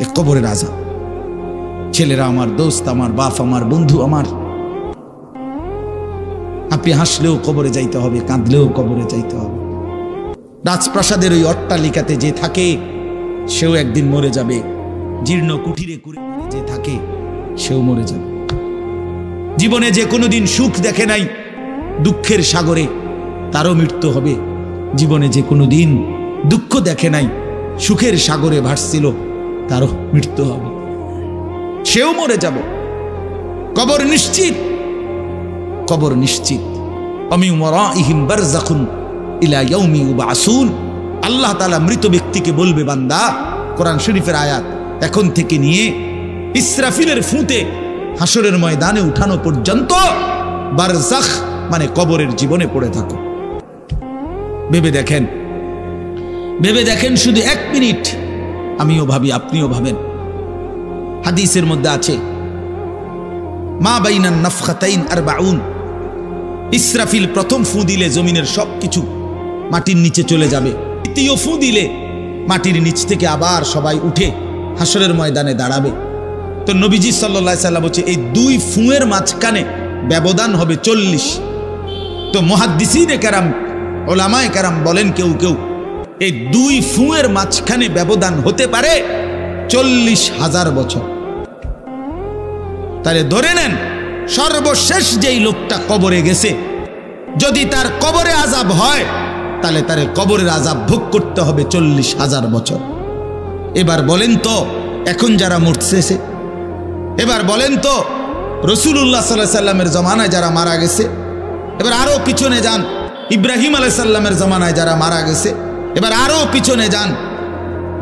এ কবরের আযাব। ছেলেরা আমার, দোস্ত আমার, বাপ আমার, বন্ধু আমার, আপনি হাসলেও কবরে যাইতে হবে, কাঁদলেও কবরে যাইতে হবে। রাজপ্রাসাদের ওই অট্টালিকাতে যে থাকে সেও একদিন মরে যাবে, জীর্ণ কুঠিরে যে থাকে সেও মরে যাবে। জীবনে যে কোনোদিন সুখ দেখে নাই দুঃখের সাগরে, তারও মৃত্যু হবে। জীবনে যে কোনোদিন দুঃখ দেখে নাই সুখের সাগরে ভাসছিল, তারও মৃত্যু হবে, সেও মরে যাবে। কবর নিশ্চিত, কবর নিশ্চিত। মিন ওয়ারাইহিম বারযাখুন ইলা ইয়াউমি ইউবআসুন। আল্লাহ তাআলা মৃত ব্যক্তিকে বলবে, বান্দা, কোরআন শরীফের আয়াত, এখন থেকে নিয়ে ইসরাফিলের ফুঁতে হাসরের ময়দানে উঠানো পর্যন্ত বারযাখ মানে কবরের জীবনে পড়ে থাকো। ভেবে দেখেন, ভেবে দেখেন, শুধু 1 মিনিট। আমিও ভাবি, আপনিও ভাবেন। হাদিসের মধ্যে আছে, মা বাইনান নাফখাতাইন 40। ইসরাফিল প্রথম ফু দিলে জমিনের সবকিছু মাটির নিচে চলে যাবে। দ্বিতীয় ফু দিলে মাটির নিচ থেকে আবার সবাই উঠে হাসরের ময়দানে দাঁড়াবে। তো নবীজি সাল্লাল্লাহু আলাইহি সাল্লাম বলছে, এই 2 ফুঁয়ের মাঝখানে ব্যবধান হবে 40। তো মুহাদ্দিসিনে কেরাম, ওলামায়ে কেরাম বলেন, কেউ কেউ এই 2 ফুঁয়ের মাঝখানে ব্যবধান হতে পারে 40,000 বছর। তাহলে ধরে নেন, সর্বশেষ যেই লোকটা কবরে গেছে, যদি তার কবরে আযাব হয়, তাহলে তার কবরের আযাব ভোগ করতে হবে 40,000 বছর। এবার বলেন তো, এখন যারা মরতেছে, এবার বলেন তো রাসূলুল্লাহ সাল্লাল্লাহু আলাইহি সাল্লামের জমানায় যারা মারা গেছে, এবার আরো পিছনে যান, ইব্রাহিম আলাইহিস সালামের জমানায় যারা মারা গেছে, এবার আরো পিছনে যান,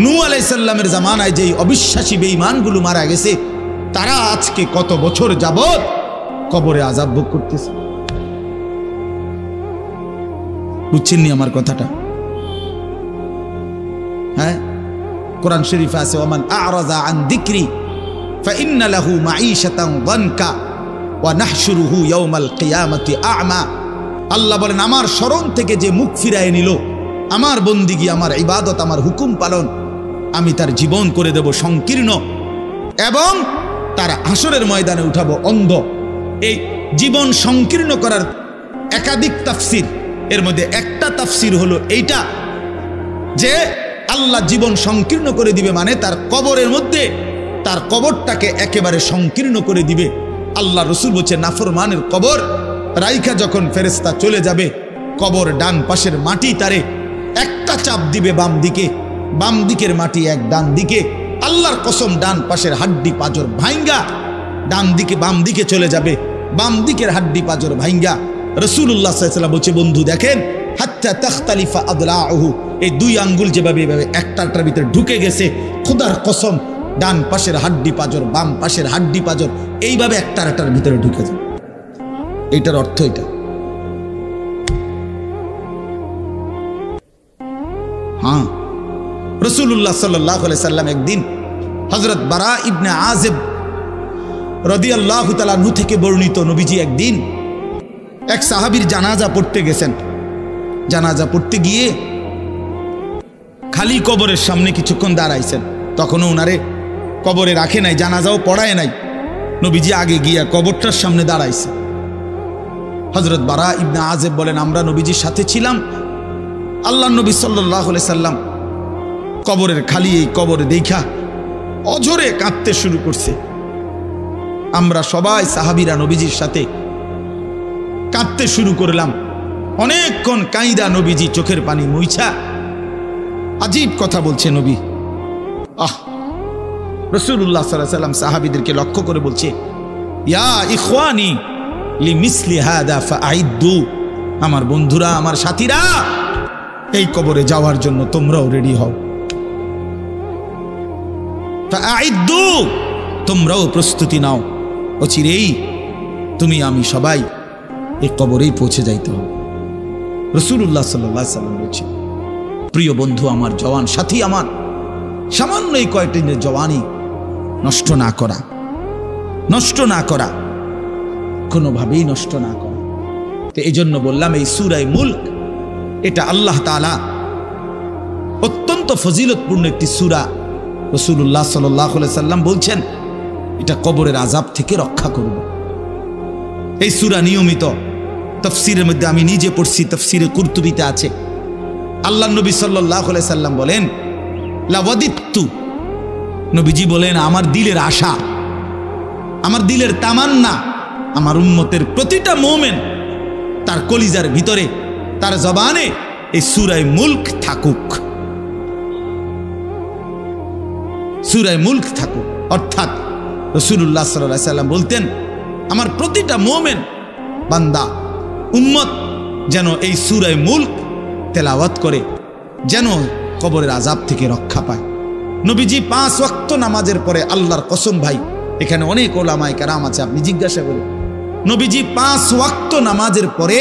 নূহ আলাইহিস সালামের জমানায় যেই অবিশ্বাসী বেঈমানগুলো মারা গেছে, তারা আজকে কত বছর যাবত কবরে আযাব ভোগ করতেছে। বুঝছেননি আমার কথাটা? হ্যাঁ, কোরআন শরীফে আছে, ওমান আ'রাযা আন যিকরি ফাইন্না লাহু মাঈশাতান যানকা ওয়া নাহশুরুহু ইয়াওমাল কিয়ামাতি আ'মা। আল্লাহ বলেন, আমার স্মরণ থেকে যে মুখ ফিরায় নিল, আমার বন্দিগি, আমার ইবাদত, আমার হুকুম পালন, আমি তার জীবন করে দেব সংকীর্ণ, এবং তার হাসরের ময়দানে উঠাবো অন্ধ। এই জীবন সংকীর্ণ করার একাধিক তাফসির, এর মধ্যে একটা তাফসির হলো এইটা, যে আল্লাহ জীবন সংকীর্ণ করে দিবে মানে তার কবরের মধ্যে তার কবরটাকে একেবারে সংকীর্ণ করে দিবে। আল্লাহ রসুল বলছে, নাফরমানের কবর রাইখা যখন ফেরেশতা চলে যাবে, কবর ডান পাশের মাটি তারে একটা চাপ দিবে বাম দিকে, বাম দিকের মাটি এক ডান দিকে। আল্লাহর কসম, ডান পাশের হাড্ডি পাঁজর ভাঙ্গা ডান দিকে বাম দিকে চলে যাবে, বাম দিকের হাড্ডি পাঁজর ভাঙ্গা। রাসূলুল্লাহ সাল্লাল্লাহু আলাইহি ওয়াসাল্লাম বলছে, বন্ধু দেখেন, হাত্তা তাখতালিফা আদলাউহু, এই 2 আঙ্গুল যেভাবে এভাবে একটার ভিতরে ঢুকে গেছে, খোদার কসম, ডান পাশের হাড্ডি পাঁজর, বাম পাশের হাড্ডি পাঁজর এইভাবে একটার ভিতরে ঢুকে যায়। এইটার অর্থ এটা। হ্যাঁ, রাসূলুল্লাহ সাল্লাল্লাহু আলাইহি সাল্লাম একদিন হযরত বারা ইবনে আযিব রাদিয়াল্লাহু তাআলা আনহু থেকে বর্ণিত, নবীজি একদিন এক সাহাবীর জানাজা পড়তে গেছেন। জানাজা পড়তে গিয়ে খালি কবরের সামনে কিছুক্ষণ দাঁড়াইছেন, তখনও ওনারে কবরে রাখে নাই, জানাজাও পড়ায় নাই। নবীজি আগে গিয়া কবরটার সামনে দাঁড়াইছে। হযরত বারা ইবনে আযিব বলেন, আমরা নবীজির সাথে ছিলাম। আল্লাহর নবী সাল্লাল্লাহু আলাইহি সাল্লাম কবরের খালি এই কবরে দেখা অঝরে কাঁদতে শুরু করছে। আমরা সবাই সাহাবীরা নবীজির সাথে কাঁদতে শুরু করলাম। অনেকক্ষণ কাইদা নবীজি চোখের পানি মুইছা আজীব কথা বলছে নবী। রাসূলুল্লাহ সাল্লাল্লাহু আলাইহি সাল্লাম সাহাবীদেরকে লক্ষ্য করে বলছে, ইয়া ইখওয়ানি লিমিসলি হাদা ফাআইদ্দু, আমার বন্ধুরা, আমার সাথীরা, এই কবরে যাওয়ার জন্য তোমরাও রেডি হও। ফাআইদ্দু, তোমরাও প্রস্তুতি নাও, অচিরেই তুমি আমি সবাই এই কবরেই পৌঁছে যাইতে হবে। রাসূলুল্লাহ সাল্লাল্লাহু আলাইহি সাল্লাম বলছে, প্রিয় বন্ধু আমার, জওয়ান সাথী আমার, সামান্য এই কয়েকটা দিনের জওয়ানি নষ্ট না করা, নষ্ট না করা, কোনোভাবেই নষ্ট না করা। তো এই জন্য বললাম, এই সূরা মুলক এটা আল্লাহ তাআলা অত্যন্ত ফজিলতপূর্ণ একটি সূরা। রাসূলুল্লাহ সাল্লাল্লাহু আলাইহি সাল্লাম বলছেন এটা কবরের আযাব থেকে রক্ষা করবে। এই সূরা নিয়মিত তাফসীরের মধ্যে আমি নিজে পড়ছি, তাফসীরে কুরতুবিতে আছে। আল্লাহর নবী সাল্লাল্লাহু আলাইহি সাল্লাম বলেন লাওয়াদিত্তু, নবীজি বলেন আমার দিলের আশা, আমার দিলের তামান্না, আমার উম্মতের প্রতিটা মুমিন তার কলিজার ভিতরে, তার জবানে এই সূরা মুলক থাকুক, সূরা মুলক থাকুক। অর্থাৎ রাসূলুল্লাহ সাল্লাল্লাহু আলাইহি সাল্লাম বলতেন আমার প্রতিটা মুমিন বান্দা উম্মত যেন এই সূরা মুলক তেলাওয়াত করে, যেন কবরের আযাব থেকে রক্ষা পায়। নবীজি 5 ওয়াক্ত নামাজের পরে, আল্লাহর কসম ভাই এখানে অনেক ওলামায়ে কেরাম আছে, আপনি জিজ্ঞাসা করুন, নবীজি 5 ওয়াক্ত নামাজের পরে,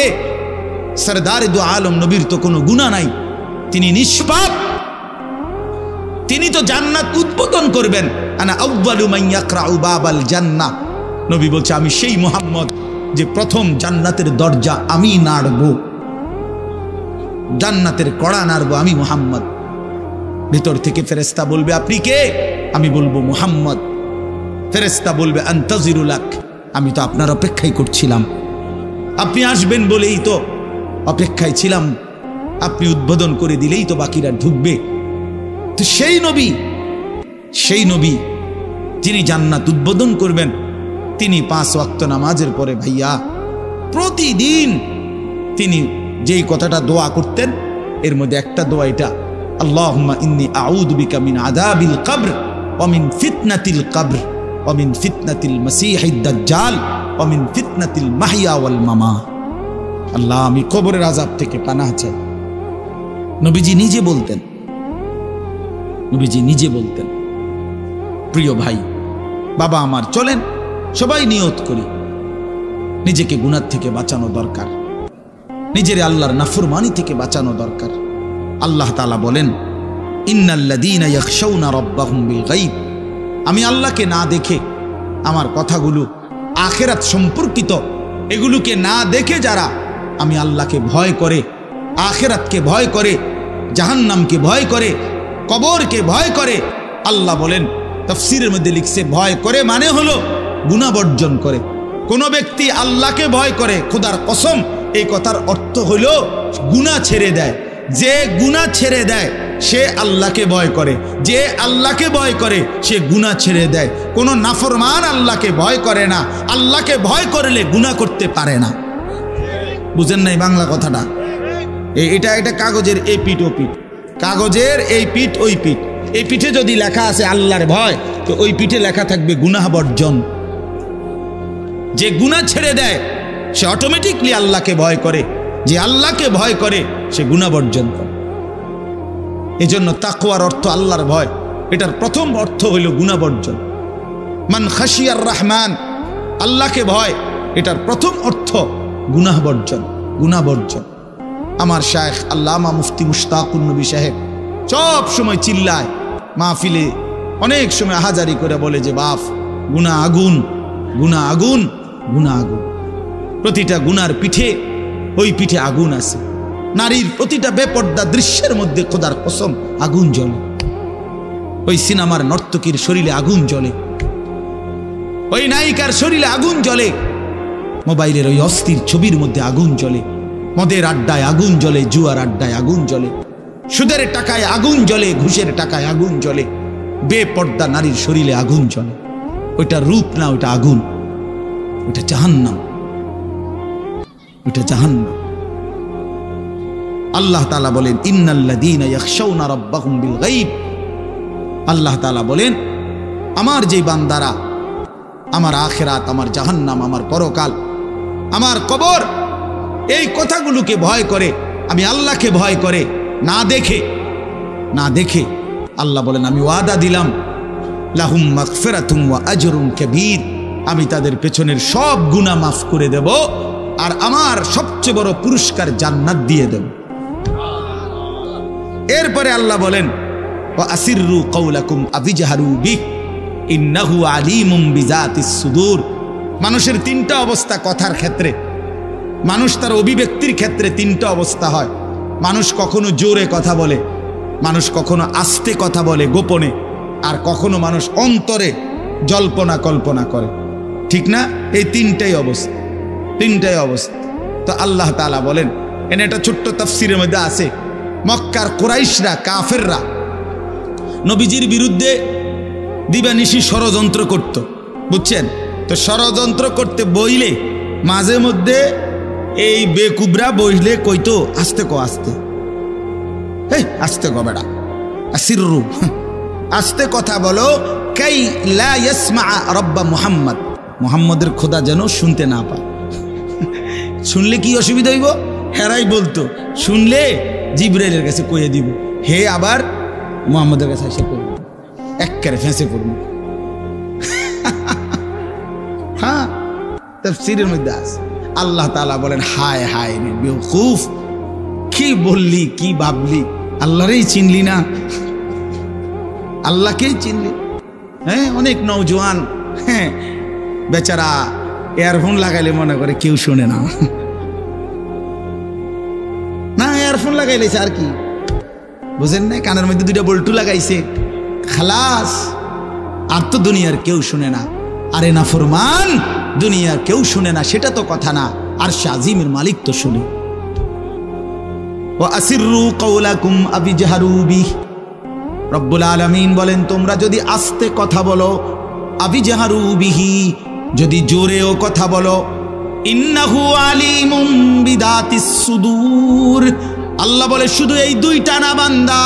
সরদার দু আলম নবীর তো কোনো গুনাহ নাই, তিনি নিষ্পাপ, তিনি তো জান্নাত উদ্বোধন করবেন। আনা আউয়ালু মান ইয়াকরাউ বাবাল জান্নাহ, নবী বলছে আমি সেই মুহাম্মদ যে প্রথম জান্নাতের দরজা আমি নাড়ব, জান্নাতের কড়া নাড়ব আমি মুহাম্মদ। ভিতর থেকে ফেরেশতা বলবে আপনি কে? আমি বলবো মুহাম্মদ। ফেরেশতা বলবে আনতাজিরু লাক, আমি তো আপনার অপেক্ষাই করছিলাম, আপনি আসবেন বলেই তো অপেক্ষায় ছিলাম, আপনি উদ্বোধন করে দিলেই তো বাকিরা ঢুকবে। তো সেই নবী যিনি জান্নাত উদ্বোধন করবেন, তিনি 5 ওয়াক্ত নামাজের পরে ভাইয়া প্রতিদিন তিনি যেই কথাটা দোয়া করতেন, এর মধ্যে একটা দোয়া এটা, আল্লাহুম্মা ইন্নী আউযু বিকা মিন আযাবিল কবর ওয়া মিন ফিতনাতিল কবর ওয়া মিন ফিতনাতিল মাসীহিদ দাজ্জাল ওয়া মিন ফিতনাতিল মাহইয়া ওয়াল মামাত। আল্লাহ আমি কবরের আযাব থেকে পানাহ চাই। নবীজি নিজে বলতেন। প্রিয় ভাই, বাবা আমার, চলেন সবাই নিয়ত করি, নিজেকে গুনাহ থেকে বাঁচানো দরকার, নিজের আল্লাহর নাফরমানি থেকে বাঁচানো দরকার। আল্লাহ তাআলা বলেন ইন্নাল্লাযীনা ইয়াখশাউনা রাব্বাহুম বিল গায়ব, আমি আল্লাহকে না দেখে, আমার কথাগুলো আখিরাত সম্পর্কিত, এগুলোকে না দেখে যারা আমি আল্লাহকে ভয় করে, আখিরাতকে ভয় করে, জাহান্নামকে ভয় করে, কবরকে ভয় করে, আল্লাহ বলেন তাফসীরের মধ্যে লিখছে ভয় করে মানে হলো গুনাহ বর্জন করে। কোন ব্যক্তি আল্লাহকে ভয় করে, খোদার কসম এই কথার অর্থ হলো গুনাহ ছেড়ে দেয়। যে গুনাহ ছেড়ে দেয় সে আল্লাহকে ভয় করে, যে আল্লাহকে ভয় করে সে গুনাহ ছেড়ে দেয়। কোন নাফরমান আল্লাহকে ভয় করে না, আল্লাহকে ভয় করলে গুনাহ করতে পারে না। বুঝেন নাই বাংলা কথাটা? এটা কাগজের এই পিঠ ও পিঠ, কাগজের এই পিঠ ওই পিঠ, এই পিঠে যদি লেখা আছে আল্লাহর ভয়, তো ওই পিঠে লেখা থাকবে গুনাহ বর্জন। যে গুনাহ ছেড়ে দেয় সে অটোমেটিকলি আল্লাহকে ভয় করে, যে আল্লাহকে ভয় করে সে গুনাহ বর্জন করে। এজন্য তাকওয়ার অর্থ আল্লাহর ভয়, এটার প্রথম অর্থ হইল গুনাহ বর্জন। মান খাশিয়ার রহমান, আল্লাহকে ভয়, এটার প্রথম অর্থ গুনাহ বর্জন, গুনাহ বর্জন। আমার শায়েখ আল্লামা মুফতি মুশতাকুন নবী সাহেব সব সময় চিল্লায় মাহফিলে, অনেক সময় আহাজারি করে বলে যে বাপ গুনাহ আগুন, গুনাহ আগুন, গুনাহ আগুন। প্রতিটা গুনার পিঠে, ওই পিঠে আগুন আছে। নারীর প্রতিটা বেপর্দা দৃশ্যের মধ্যে খোদার কসম আগুন জ্বলে। ওই সিনেমার নর্তকীর শরীরে আগুন জ্বলে, ওই নায়িকার শরীরে আগুন জ্বলে, মোবাইলের ওই অস্থির ছবির মধ্যে আগুন জ্বলে, মদের আড্ডায় আগুন জ্বলে, জুয়ার আড্ডায় আগুন জ্বলে, সুদের টাকায় আগুন জ্বলে, ঘুষের টাকায় আগুন জ্বলে, বেপর্দা নারীর শরীরে আগুন জ্বলে। ওইটা রূপ না, ওইটা আগুন, ওইটা জাহান্নাম, ওইটা জাহান্নাম। আল্লাহ তাআলা বলেন ইন্নাল্লাযীনা ইয়াখশাউনা রাব্বাহুম বিল গায়ব, আল্লাহ তাআলা বলেন আমার যে বান্দারা আমার আখিরাত, আমার জাহান্নাম, আমার পরকাল, আমার কবর, এই কথাগুলোকে ভয় করে, আমি আল্লাহকে ভয় করে, না দেখে আল্লাহ বলেন আমি ওয়াদা দিলাম লাহুম মাগফিরাতুম ওয়া আজরুন কাবীর, আমি তাদের পেছনের সব গুনাহ মাফ করে দেব, আর আমার সবচেয়ে বড় পুরস্কার জান্নাত দিয়ে দেব। এরপরে আল্লাহ বলেন ওয়া আসিররু কাওলাকুম আবিজহারু বিহি ইন্নাহু আলিমুম বিজাতিস সুদূর। মানুষের তিনটা অবস্থা কথার ক্ষেত্রে, মানুষ তার অভিব্যক্তির ক্ষেত্রে তিনটা অবস্থা হয়। মানুষ কখনো জোরে কথা বলে, মানুষ কখনো আস্তে কথা বলে গোপনে, আর কখনো মানুষ অন্তরে জল্পনা কল্পনা করে, ঠিক না? এই তিনটাই অবস্থা। তো আল্লাহ তাআলা বলেন, এনে একটা ছোট্ট তাফসীরের মধ্যে আছে, মক্কার কুরাইশরা, কাফেররা নবীজির বিরুদ্ধে দিবানিশি ষড়যন্ত্র করত, বুঝছেন? তো ষড়যন্ত্র করতে বইলে মাঝে মধ্যে এই বেকুবরা বইলে কইতো, আস্তে আস্তে কো বেড়া, আসিররু, আস্তে কথা বলো, কাই লা ইয়াসমা রব্বা মুহাম্মদের খোদা যেন শুনতে না পায়। শুনলে কি অসুবিধা হইব? হেরাই বলতো শুনলে জিবরাইলের কাছে কইয়ে দিব, হে আবার মুহাম্মদের কাছে এসে করব, একবারে ফেঁসে করব। হ্যাঁ, তাফসীরের মধ্যে আছে। আল্লাহ তাআলা বলেন, হায় হায় রে বেওকুফ, কি বললি, কি ভাবলি, আল্লাহরেই চিনলি না, আল্লাহকেই চিনলি। হ্যাঁ, অনেক নওজোয়ান বেচারা ইয়ারফোন লাগাইলে মনে করে কেউ শোনে না, ইয়ারফোন লাগাইলেছে আর কি, বুঝেন না? কানের মধ্যে দুইটা বল্টু লাগাইছে, খালাস, আর তো দুনিয়ার কেউ শুনে না। আরে না ফরমান, দুনিয়ার কেউ শুনে না সেটা তো কথা না, আর শাজিমের মালিক তো শুনে। ওয়া আসিররু কাওলাকুম আবি জাহারু বিহি, রব্বুল আলামিন বলেন, তোমরা যদি আস্তে কথা বলো, আবি জাহারু বিহি, যদি জোরেও কথা বলো, ইন্নাহু আলিমুম বিদাতিস সুদূর, আল্লাহ বলে শুধু এই দুইটা না বান্দা,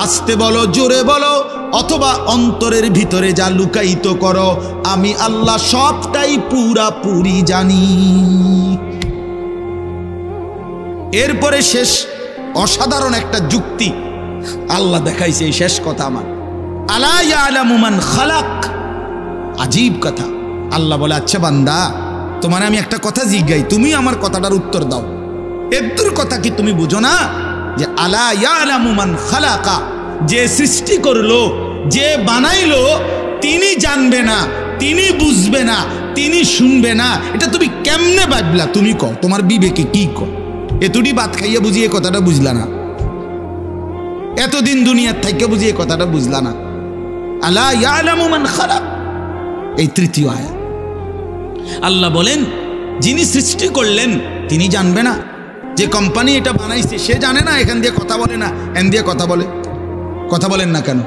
আস্তে বলো, জোরে বলো, অথবা অন্তরের ভিতরে যা লুকায়িত করো, আমি আল্লাহ সবটাই পুরাপুরি জানি। এরপরে শেষ অসাধারণ একটা যুক্তি আল্লাহ দেখাইছে, এই শেষ কথা আমার, আলা ইয়ালামু মান খালাক, আজীব কথা। আল্লাহ বলে, আচ্ছা বান্দা, তোমার আমি একটা কথা জিজ্ঞাই, তুমি আমার কথাটার উত্তর দাও। এর কথা কি তুমি বুঝো না যে আলা ইয়ালামু মান খালাকা, যে সৃষ্টি করলো, যে বানাইলো, তিনি জানবে না, তিনি বুঝবে না, তিনি শুনবে না, এটা তুমি কেমনে ভাবলা? তুমি কও, তোমার বিবেকে কি কও? এতটি ভাত খাইয়া বুঝিয়ে কথাটা বুঝলা না, এতদিন দুনিয়ার থেকে বুঝিয়ে কথাটা বুঝলা না। আলা ইয়ালামু মান খালাক, এই তৃতীয় আয়াত। আল্লাহ বলেন, যিনি সৃষ্টি করলেন তিনি জানবে না? যে কোম্পানি এটা বানাইছে সে জানে না এখান দিয়ে কথা বলে না, এখান দিয়ে কথা বলে? কথা বলেন না কেন?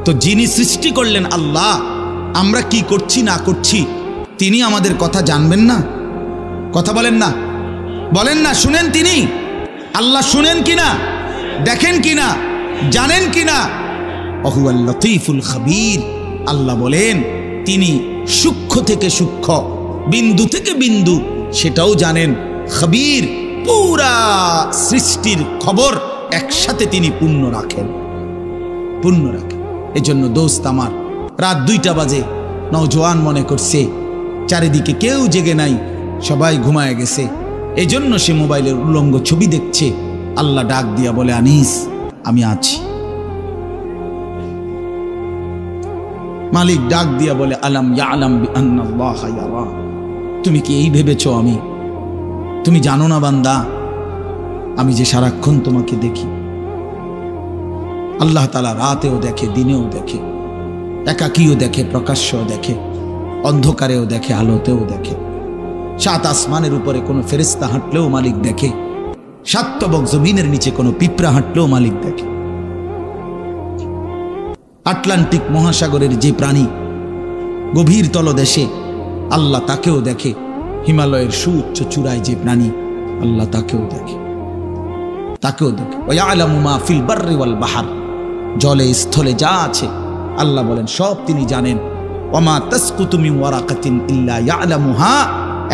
তো যিনি সৃষ্টি করলেন আল্লাহ, আমরা কি করছি না করছি তিনি আমাদের কথা জানবেন না? কথা বলেন না, বলেন না, শুনেন তিনি? আল্লাহ শুনেন কিনা, দেখেন কিনা, জানেন কিনা? ওহুয়াল লতীফুল খবীর, আল্লাহ বলেন তিনি সূক্ষ্ম থেকে সূক্ষ্ম, বিন্দু থেকে বিন্দু সেটাও জানেন। খবীর, পুরা সৃষ্টির খবর একসাথে তিনি পূর্ণ রাখেন। এজন্য দোস্ত আমার, রাত 2টা বাজে, নওজোয়ান মনে করছে চারিদিকে কেউ জেগে নাই, সবাই ঘুমায় গেছে, এজন্য সে মোবাইলের উলঙ্গ ছবি দেখছে। আল্লাহ ডাক দিয়া বলে, আনিস আমি আছি। মালিক ডাক দিয়া বলে, আলাম ইয়ালাম বিআন্নাল্লাহা ইয়ারা, তুমি কি এই ভেবেছো তুমি জানো না বান্দা, আমি যে সারাক্ষণ তোমাকে দেখি। আল্লাহ তাআলা রাতেও দেখে, দিনেও দেখে, একাকীও দেখে, প্রকাশ্যও দেখে, অন্ধকারেও দেখে, আলোতেও দেখে। 7 আসমানের উপরে কোনো ফেরেশতা হাঁটলেও মালিক দেখে, 7 তবক জমিনের নিচে কোনো পিঁপড়া হাঁটলেও মালিক দেখে। আটলান্টিক মহাসাগরের যে প্রাণী গভীর তলদেশে, আল্লাহ তাকেও দেখে। হিমালয়ের সুউচ্চ চূড়ায় যে প্রাণী, আল্লাহ তাকেও দেখে। ওয়ায়ালামু মা ফিল বাররি ওয়াল বাহর, জলে স্থলে যা আছে আল্লাহ বলেন সব তিনি জানেন। ওয়ামা তাসকুতু মিন ওয়ারাকাতিন ইল্লা ইয়ালামুহা,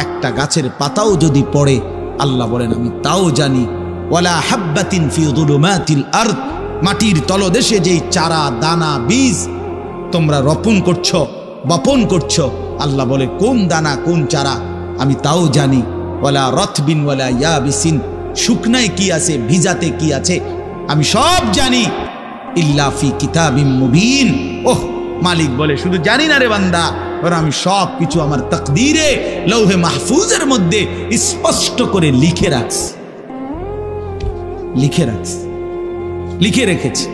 একটা গাছের পাতাও যদি পড়ে আল্লাহ বলেন আমি তাও জানি। ওয়ালা হাব্বাতিন ফি যুলুমাতিল আরদ, মাটির তলদেশে যেই চারা দানা বীজ তোমরা রোপণ করছো, বপন করছো, আল্লাহ বলে কোন দানা কোন চারা আমি তাও জানি। ওয়ালা রতবিন ওয়ালা ইয়াবিসিন, শুকনায় কি আছে ভিজাতে কি আছে আমি সব জানি। ইল্লা ফি কিতাবিম মুবিন, ওহ মালিক বলে শুধু জানি না রে বান্দা, বরং আমি সব কিছু আমার তাকদীরে লৌহে মাহফুজের মধ্যে স্পষ্ট করে লিখে রেখেছি।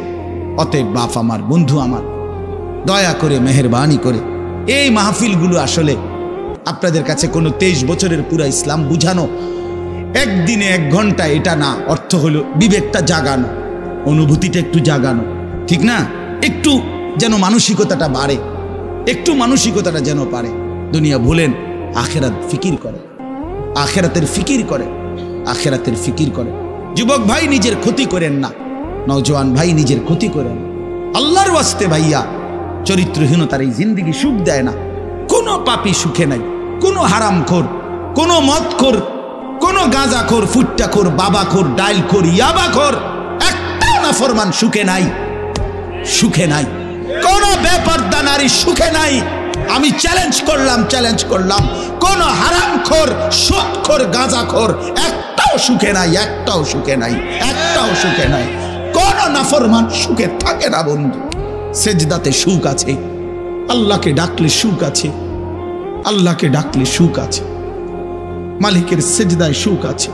অতএব বাপ আমার, বন্ধু আমার, দয়া করে মেহেরবানি করে এই মাহফিলগুলো আসলে আপনাদের কাছে কোনো 23 বছরের পুরা ইসলাম বুঝানো, একদিনে 1 ঘন্টা এটা না, অর্থ হলো বিবেকটা জাগানো, অনুভূতিটা একটু জাগানো, ঠিক না? একটু যেন মানসিকতাটা বাড়ে, একটু মানসিকতাটা যেন পারে। দুনিয়া ভুলেন, আখেরাত ফিকির করে, আখেরাতের ফিকির করে, আখেরাতের ফিকির করে। যুবক ভাই নিজের ক্ষতি করেন না, নওজোয়ান ভাই নিজের ক্ষতি করেন। আল্লাহর ওয়াস্তে ভাইয়া, চরিত্রহীনতার এই জিন্দেগি সুখ দেয় না। কোনো পাপী সুখে নাই, কোনো হারামখোর, কোনো মদখোর, কোনো গাঁজাখোর, ফুট্টাখোর, বাবাখোর, ডাইলখোর, ইয়াবাখোর, একটাও নাফরমান সুখে নাই, সুখে নাই। কোন বেপরদা নারী সুখে নাই। আমি চ্যালেঞ্জ করলাম, কোন হারামখোর, সুদখোর, গাঁজাখোর একটাও সুখে নাই, একটাও সুখে নাই, একটাও সুখে নাই। কোন নাফরমান সুখে থাকে না বন্ধু। সেজদাতে সুখ আছে, আল্লাহকে ডাকলে সুখ আছে, আল্লাহকে ডাকলে সুখ আছে, মালিকের সেজদায় সুখ আছে।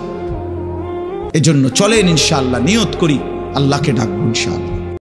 এজন্য চলেন ইনশাআল্লাহ নিয়ত করি, আল্লাহকে ডাকবো ইনশাআল্লাহ।